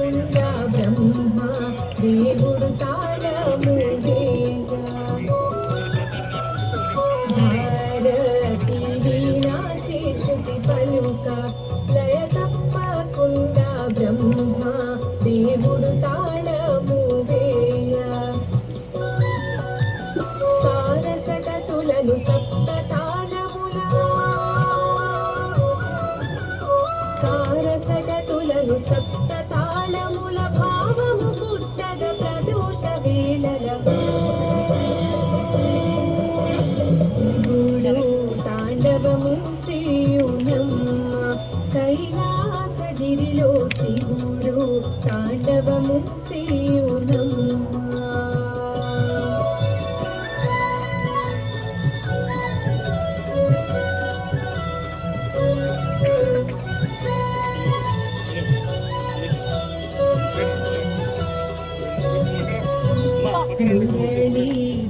బ్రహ్మ దేవుడు తాళము భారతి వీణాచి శృతి పలుక లయ తప్పకుండా బ్రహ్మ దేవుడు తాళము వేయ సారసగతులను సప్త తాళముల సారసగతులను సప్త తాళముల భావము పుట్టద ప్రదోష వేళల తాండవము శ్రీయునమ్మ కైలాసగిరిలో శివుడు తాండవము శ్రీయునమ్మ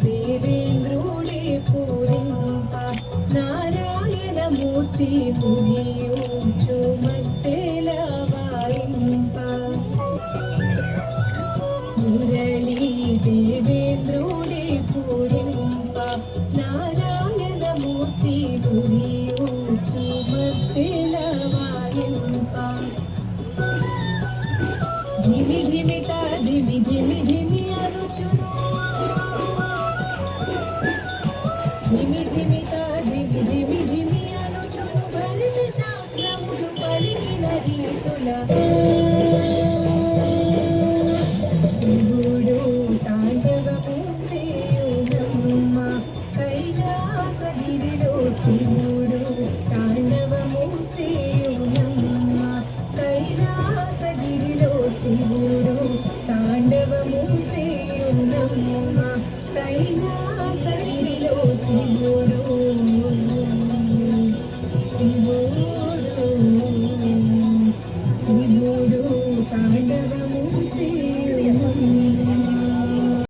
దేవేంద్రుడే పూరింప నారాయణమూర్తి మునియూచు మధ్యల వాయింప మురళీ దేవేంద్రుడే పూరింప నారాయణమూర్తి మునియూచు మధ్యల వాయింప ధిమి ధిమిత ధిమి ధిమి ధిమి అనుచును ధిమి ధిమిత ధిమి ధిమి ధిమి అనుచును భరత శాస్త్రములు పలికిన రీతుల శివుడు తాండవము శ్రీయునమ్మ కైలాసగిరిలో శివుడు తాండవము శ్రీయునమ్మ కైలాసగిరిలో శివుడు తాండవము శ్రీయునమ్మ